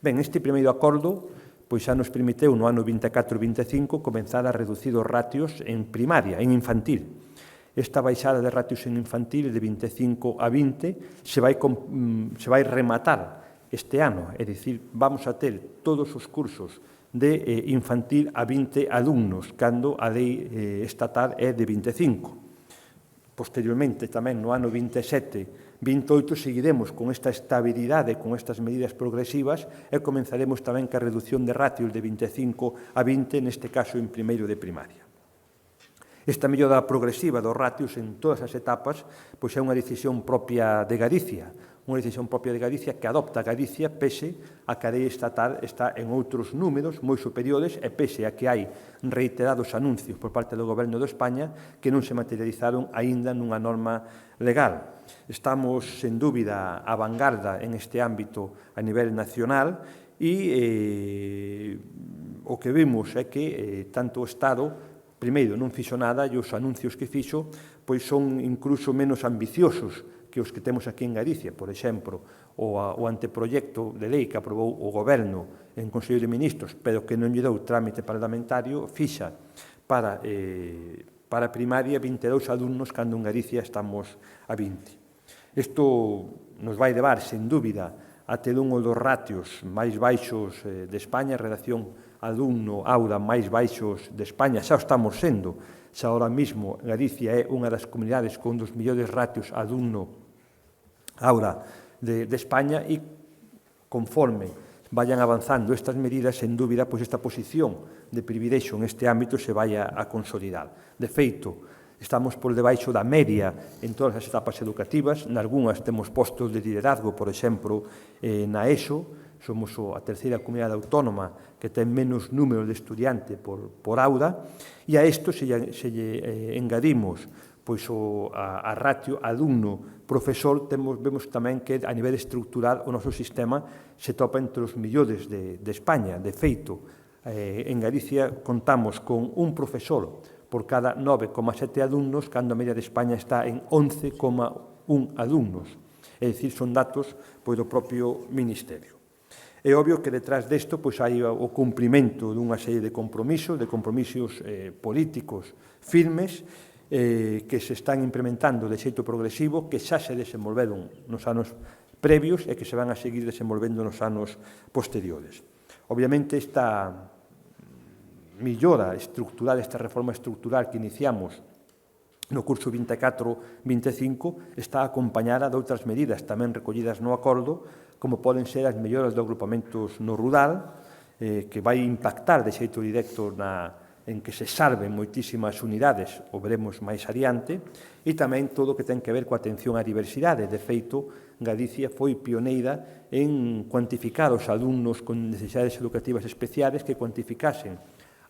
Ben, este primeiro acordo pois xa nos permiteu no ano 24-25 comenzar a reducir os ratios en primaria, en infantil. Esta baixada de ratios en infantil de 25 a 20 se vai rematar este ano, é dicir, vamos a ter todos os cursos de infantil a 20 alumnos, cando a lei estatal é de 25. Posteriormente, tamén no ano 27-28, seguiremos con esta estabilidade, con estas medidas progresivas e comenzaremos tamén ca reducción de ratios de 25 a 20, neste caso en primeiro de primaria. Esta mellora progresiva dos ratios en todas as etapas pois é unha decisión propia de Galicia, que adopta Galicia pese a que a lei estatal está en outros números moi superiores e pese a que hai reiterados anuncios por parte do Goberno de España que non se materializaron aínda nunha norma legal. Estamos, sen dúbida, a vanguarda en este ámbito a nivel nacional e o que vimos é que tanto o Estado, primeiro, non fixo nada e os anuncios que fixo pois son incluso menos ambiciosos que os que temos aquí en Galicia. Por exemplo, o anteproxecto de lei que aprobou o Goberno en Consello de Ministros, pero que non lle dou trámite parlamentario, fixa para primaria 22 alumnos, cando en Galicia estamos a 20. Isto nos vai levar, sen dúbida, a ter un dos ratios máis baixos de España, relación alumno-aula máis baixos de España, xa o estamos sendo. Xa ahora mesmo Galicia é unha das comunidades con dos millores ratios alumno-aula de España e conforme vayan avanzando estas medidas, sen dúbida, pois esta posición de privilexio en este ámbito se vai a consolidar. De feito, estamos por debaixo da media en todas as etapas educativas, nalgúnas temos postos de liderazgo, por exemplo, na ESO, somos a terceira comunidade autónoma que ten menos número de estudiante por aula, e a isto se lle engadimos pois a ratio alumno-profesor, vemos tamén que a nivel estructural o noso sistema se topa entre os millores de España. De feito, en Galicia contamos con un profesor por cada 9,7 alumnos, cando a media de España está en 11,1 alumnos. É dicir, son datos do propio Ministerio. É obvio que detrás desto hai o cumprimento dunha serie de compromisos políticos firmes que se están implementando de xeito progresivo, que xa se desenvolveron nos anos previos e que se van a seguir desenvolvendo nos anos posteriores. Obviamente, esta millora estructural, esta reforma estructural que iniciamos no curso 24-25 está acompañada de outras medidas tamén recollidas no acordo, como poden ser as melloras de agrupamentos no rural, que vai impactar de xeito directo en que se salven moitísimas unidades, o veremos máis adiante, e tamén todo o que ten que ver coa atención á diversidade. De feito, Galicia foi pioneira en cuantificar os alumnos con necesidades educativas especiales, que cuantificasen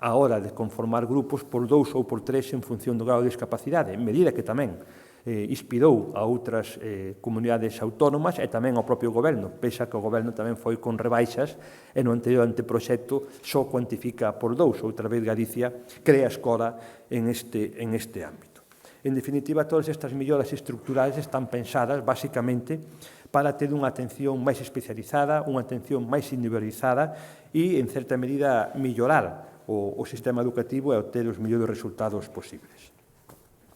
a hora de conformar grupos por 2 ou por 3 en función do grado de discapacidade, medida que tamén inspirou a outras comunidades autónomas e tamén ao propio Goberno, pese a que o Goberno tamén foi con rebaixas e no anterior anteproxecto só cuantifica por 2, outra vez Galicia crea escola en este ámbito. En definitiva, todas estas melloras estructurales están pensadas basicamente para ter unha atención máis especializada, unha atención máis individualizada e, en certa medida, mellorar o sistema educativo e obter os mellores resultados posibles.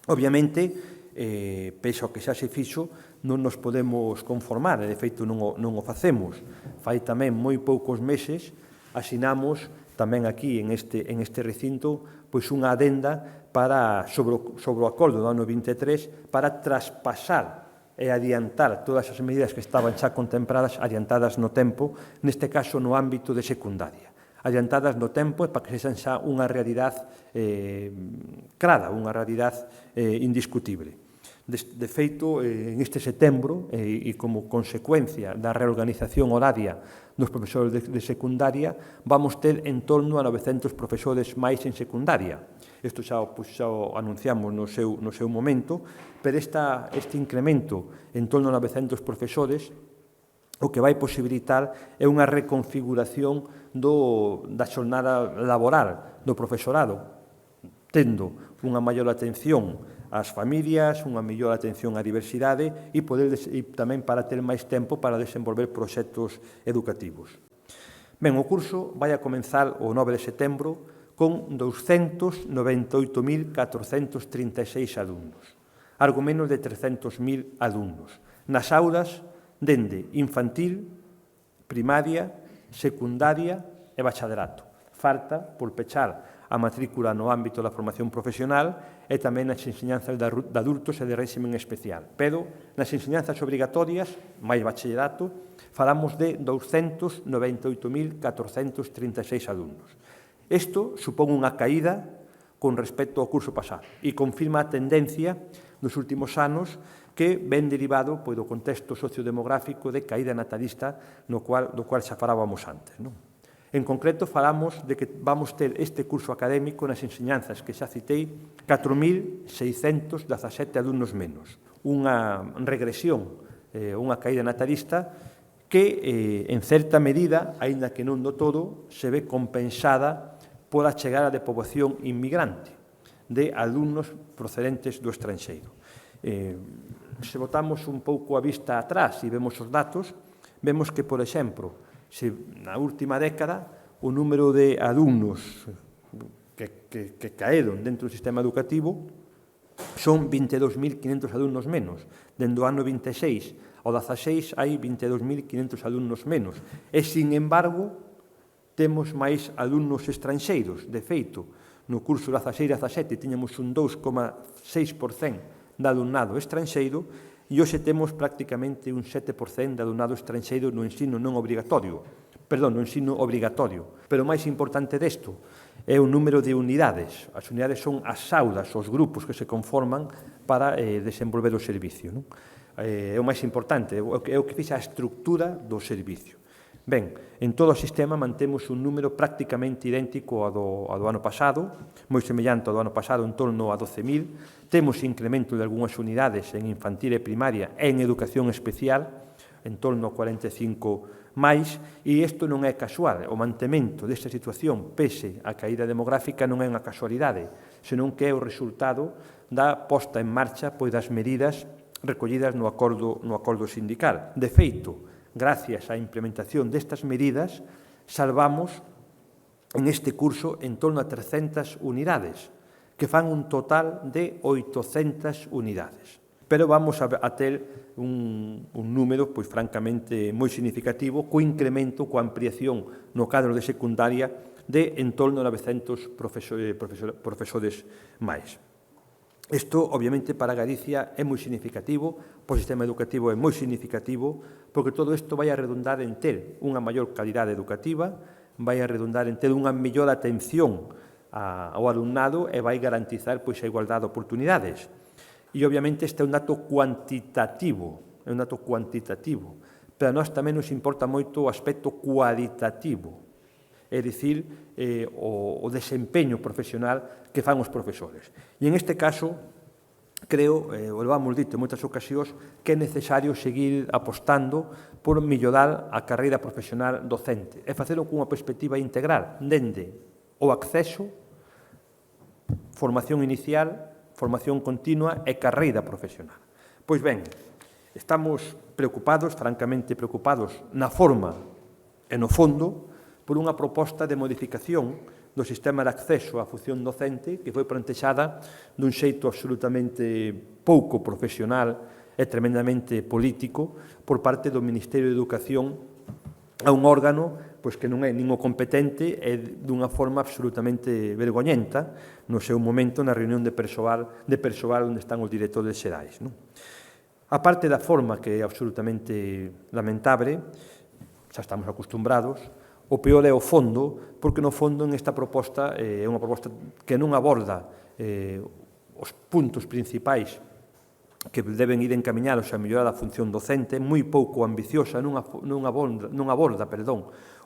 Obviamente, pese ao que xa se fixo, non nos podemos conformar, e de feito non o facemos. Fai tamén moi poucos meses asinamos tamén aquí en este recinto pois unha adenda sobre o acordo do ano 23 para traspasar e adiantar todas as medidas que estaban xa contempladas, adiantadas no tempo, neste caso no ámbito de secundaria. Adiantadas no tempo para que sexan xa unha realidade clara, unha realidade indiscutible. De feito, en este setembro, e como consecuencia da reorganización horaria dos profesores de secundaria, vamos ter en torno a 900 profesores máis en secundaria. Isto xa o anunciamos no seu momento, pero este incremento en torno a 900 profesores o que vai posibilitar é unha reconfiguración da xornada laboral do profesorado, tendo unha maior atención ás familias, unha mellor atención á diversidade e tamén para ter máis tempo para desenvolver proxectos educativos. Ben, o curso vai a comenzar o 9 de setembro con 298.436 alumnos, algo menos de 300.000 alumnos, nas aulas dende infantil, primaria, secundaria e bachaderato. Falta por pechar a matrícula no ámbito da formación profesional e tamén nas enseñanzas de adultos e de régimen especial. Pero nas enseñanzas obrigatorias, máis bachillerato, falamos de 298.436 alumnos. Isto supón unha caída con respecto ao curso pasado e confirma a tendencia nos últimos anos que ven derivado do contexto sociodemográfico de caída natalista do cual xa falábamos antes. En concreto, falamos de que vamos ter este curso académico nas enseñanzas que xa citei 4.617 alumnos menos. Unha regresión, unha caída natalista que, en certa medida, aínda que non do todo, se ve compensada pola chegada de poboación inmigrante, de alumnos procedentes do estranxeiro. Se botamos un pouco a vista atrás e vemos os datos, vemos que, por exemplo, se na última década o número de alumnos que caeron dentro do sistema educativo son 22.500 alumnos menos. Dende o ano 26 ao 16 hai 22.500 alumnos menos. E, sin embargo, temos máis alumnos estranxeiros. De feito, no curso 16-17 tiñamos un 2,6% de alumnado estranxeiro e hoxe temos prácticamente un 7% de alumnado estranxeiro no ensino non obrigatorio, no ensino obrigatorio. Pero o máis importante desto é o número de unidades. As unidades son as aulas, os grupos que se conforman para desenvolver o servicio. É o máis importante, é o que fixa a estructura do servicio. Ben, en todo o sistema mantemos un número prácticamente idéntico ao do ano pasado, moi semellante ao do ano pasado, en torno a 12.000. Temos incremento de algunhas unidades en infantil e primaria e en educación especial, en torno a 45 máis, e isto non é casual. O mantemento desta situación, pese a caída demográfica, non é unha casualidade, senón que é o resultado da posta en marcha das medidas recollidas no acordo sindical. De feito, gracias á implementación destas medidas, salvamos en este curso en torno a 300 unidades, que fan un total de 800 unidades. Pero vamos a ter un número, francamente, moi significativo, co incremento, coa ampliación no cadro de secundaria de en torno a 900 profesores máis. Isto, obviamente, para Galicia é moi significativo, para o sistema educativo é moi significativo, porque todo isto vai a redundar en ter unha maior calidade educativa, vai a redundar en ter unha mellor atención ao alumnado e vai garantizar a igualdade de oportunidades. E, obviamente, este é un dato cuantitativo, pero a nós tamén nos importa moito o aspecto cualitativo, é dicir, o desempeño profesional que fan os profesores. E, en este caso, creo, o levamos dito en moitas ocasións, que é necesario seguir apostando por mellorar a carreira profesional docente e facelo cunha perspectiva integral, dende o acceso, formación inicial, formación continua e carreira profesional. Pois ben, estamos preocupados, francamente preocupados, na forma e no fondo, por unha proposta de modificación do sistema de acceso á función docente que foi plantexada dun xeito absolutamente pouco profesional e tremendamente político por parte do Ministerio de Educación a un órgano que non é nin o competente e dunha forma absolutamente vergoñenta no seu momento na reunión de persoal onde están os directores xerais. A parte da forma que é absolutamente lamentable, xa estamos acostumbrados, o peor é o fondo, porque no fondo en esta proposta é unha proposta que non aborda os puntos principais que deben ir encaminhados a mellorar a función docente, moi pouco ambiciosa, non aborda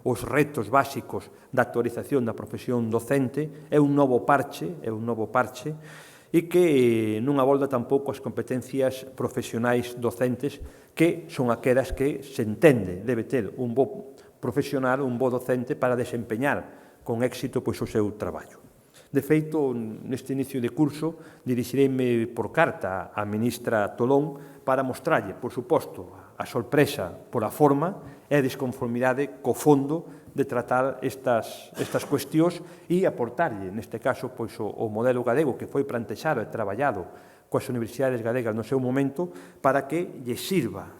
os retos básicos da actualización da profesión docente, é un novo parche, e que non aborda tampouco as competencias profesionais docentes que son aquelas que se entende debe ter un bo profesional, un bo docente para desempeñar con éxito o seu traballo. De feito, neste inicio de curso, dirixireime por carta á ministra Tolón para mostrarlle, por suposto, a sorpresa pola forma e a desconformidade co fondo de tratar estas cuestións e aportarlle, neste caso, o modelo galego que foi plantexado e traballado coas universidades galegas no seu momento para que lle sirva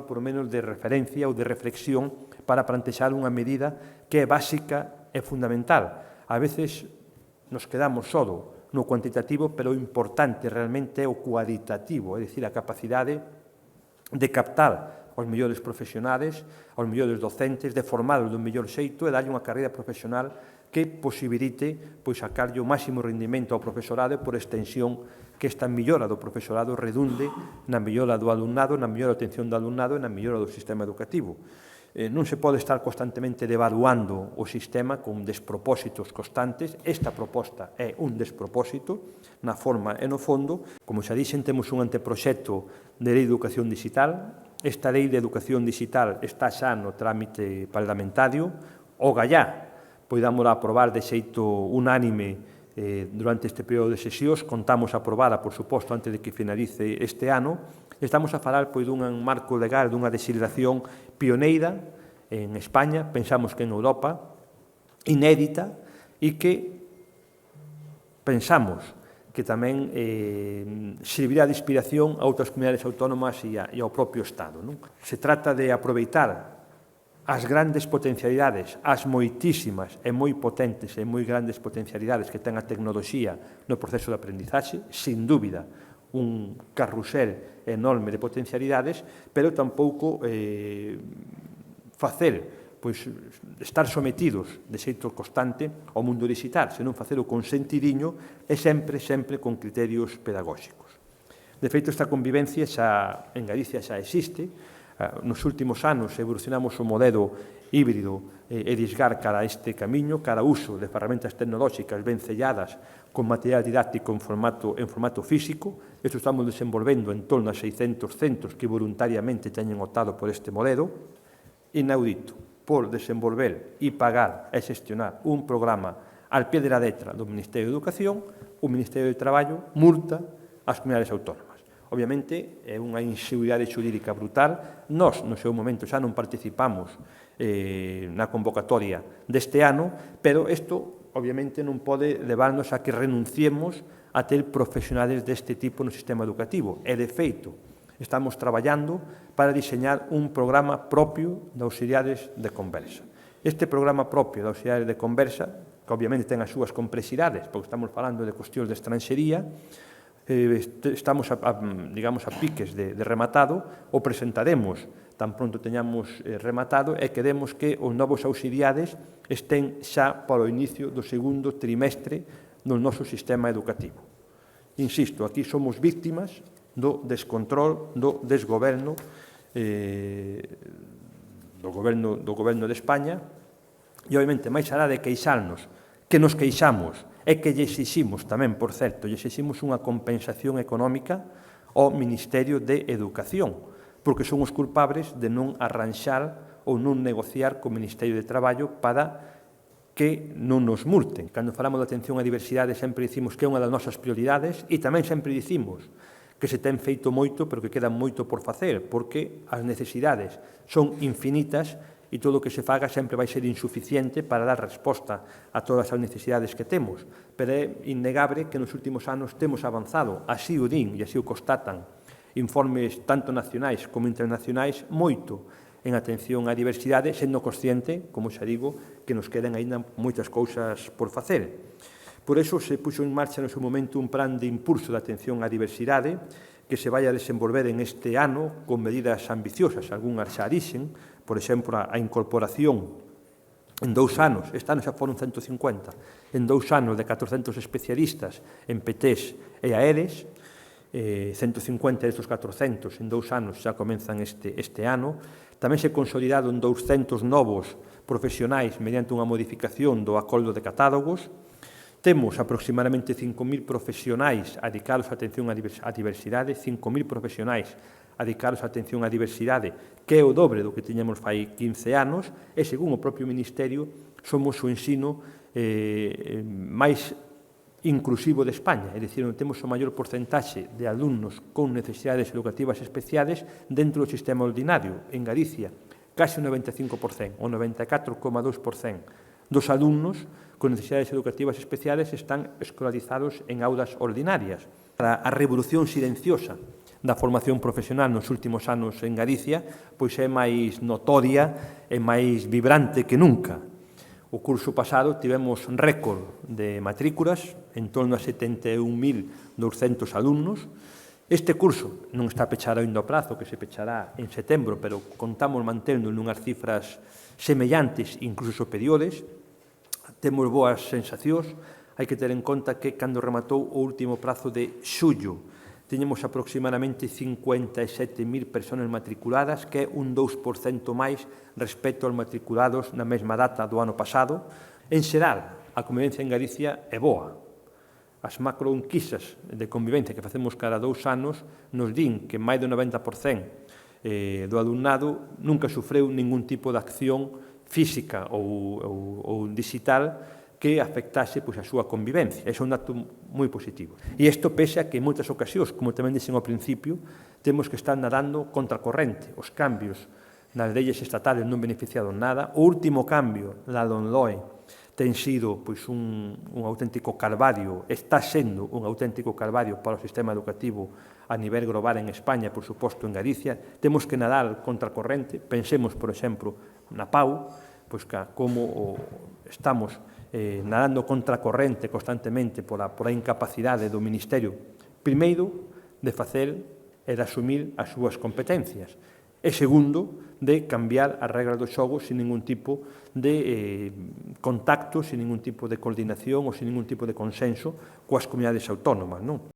por menos de referencia ou de reflexión para plantexar unha medida que é básica e fundamental. A veces nos quedamos só no cuantitativo, pero o importante realmente é o cualitativo, é dicir, a capacidade de captar aos mellores profesionales, aos mellores docentes, de formarlos do mellor xeito e darlle unha carreira profesional que posibilite sacarlle o máximo rendimento ao profesorado e, por extensión, que esta mellora do profesorado redunde na mellora do alumnado, na mellora da atención do alumnado e na mellora do sistema educativo. Non se pode estar constantemente devaluando o sistema con despropósitos constantes. Esta proposta é un despropósito na forma e no fondo. Como xa dixen, temos un anteproxecto de Lei de Educación Digital. Esta Lei de Educación Digital está xa no trámite parlamentario. O gallá poidámola aprobar de xeito unánime durante este período de sesións. Contamos a aprobada, por suposto, antes de que finalice este ano. Estamos a falar dun marco legal, dunha legislación pioneira en España, pensamos que en Europa, inédita, e que pensamos que tamén servirá de inspiración a outras comunidades autónomas e ao propio Estado. Se trata de aproveitar as grandes potencialidades, as moitísimas e moi potentes e moi grandes potencialidades que ten a tecnoloxía no proceso de aprendizaxe, sin dúbida, un carrusel enorme de potencialidades, pero tampouco estar sometidos de xeito constante ao mundo digital, senón facer o con sentidiño e sempre con criterios pedagóxicos. De feito, esta convivencia en Galicia xa existe. Nos últimos anos evolucionamos o modelo híbrido e disgar cara a este camiño, cara ao uso de ferramentas tecnolóxicas ben selladas con material didáctico en formato físico. Isto estamos desenvolvendo en torno a 600 centros que voluntariamente teñen optado por este modelo. Inaudito, por desenvolver e pagar e xestionar un programa al pie de la letra do Ministerio de Educación, o Ministerio de Traballo multa as comunidades autónomas. Obviamente, é unha inseguridade xurídica brutal. Nós, no seu momento, xa non participamos na convocatoria deste ano, pero isto, obviamente, non pode levarnos a que renunciemos a ter profesionales deste tipo no sistema educativo. E, de feito, estamos traballando para diseñar un programa propio de auxiliares de conversa. Este programa propio de auxiliares de conversa, que obviamente ten as súas complexidades, porque estamos falando de cuestións de estranxería, estamos a piques de rematado, o presentaremos tan pronto teñamos rematado e queremos que os novos auxiliares estén xa para o inicio do segundo trimestre do noso sistema educativo. Insisto, aquí somos víctimas do descontrol, do desgoberno do goberno de España e, obviamente, máis alá de queixarnos, que nos queixamos e que lle exiximos tamén, por certo, lle exiximos unha compensación económica ao Ministerio de Educación, porque son os culpables de non arranxar ou non negociar co Ministerio de Traballo para que non nos multen. Cando falamos de atención á diversidade sempre dicimos que é unha das nosas prioridades e tamén sempre dicimos que se ten feito moito, pero que queda moito por facer, porque as necesidades son infinitas e todo o que se faga sempre vai ser insuficiente para dar resposta a todas as necesidades que temos. Pero é innegable que nos últimos anos temos avanzado, así o din e así o constatan informes tanto nacionais como internacionais, moito en atención á diversidade, sendo consciente, como xa digo, que nos quedan aínda moitas cousas por facer. Por iso se puxo en marcha no seu momento un plan de impulso da atención á diversidade que se vai a desenvolver en este ano con medidas ambiciosas, algunhas xa dixen, por exemplo, a incorporación en 2 anos, este ano xa foron 150, en 2 anos de 400 especialistas en PTs e AERES, 150 destes 400 en 2 anos xa comenzan este ano. Tamén se consolidaron 200 novos profesionais mediante unha modificación do acordo de catálogos. Temos aproximadamente 5.000 profesionais adicados á atención á diversidade, 5.000 profesionais adicados á atención á diversidade, que é o dobre do que tiñamos fai 15 anos, e, según o propio Ministerio, somos o ensino máis inclusivo de España, é dicir, onde temos o maior porcentaxe de alumnos con necesidades educativas especiales dentro do sistema ordinario. En Galicia case o 95%, o 94,2% dos alumnos con necesidades educativas especiales están escolarizados en aulas ordinarias. A revolución silenciosa da formación profesional nos últimos anos en Galicia pois é máis notoria e máis vibrante que nunca. O curso pasado tivemos récord de matrículas, en torno a 71.200 alumnos. Este curso non está pechado ainda ao prazo, que se pechará en setembro, pero contamos mantendo nunhas cifras semellantes, incluso superiores. Temos boas sensacións. Hai que ter en conta que cando rematou o último prazo de xullo, teñemos aproximadamente 57.000 persoas matriculadas, que é un 2% máis respecto aos matriculados na mesma data do ano pasado. En xeral, a convivencia en Galicia é boa. As macroenquisas de convivencia que facemos cada 2 anos nos din que máis do 90% do alumnado nunca sufreu ningún tipo de acción física ou digital que afectase pois, a súa convivencia. É un dato moi positivo. E isto pese a que en moitas ocasións, como tamén dixen ao principio, temos que estar nadando contracorrente. Os cambios nas leyes estatales non beneficiaron nada. O último cambio, la LOMLOE, ten sido pois, un auténtico calvario, está sendo un auténtico calvario para o sistema educativo a nivel global en España, por suposto en Galicia. Temos que nadar contracorrente. Pensemos, por exemplo, na PAU, pois, como estamos nadando contracorrente constantemente por a incapacidade do Ministerio, primeiro, de facer e de asumir as súas competencias, e segundo, de cambiar as regras do xogo sin ningún tipo de contacto, sin ningún tipo de coordinación ou sin ningún tipo de consenso coas comunidades autónomas, non?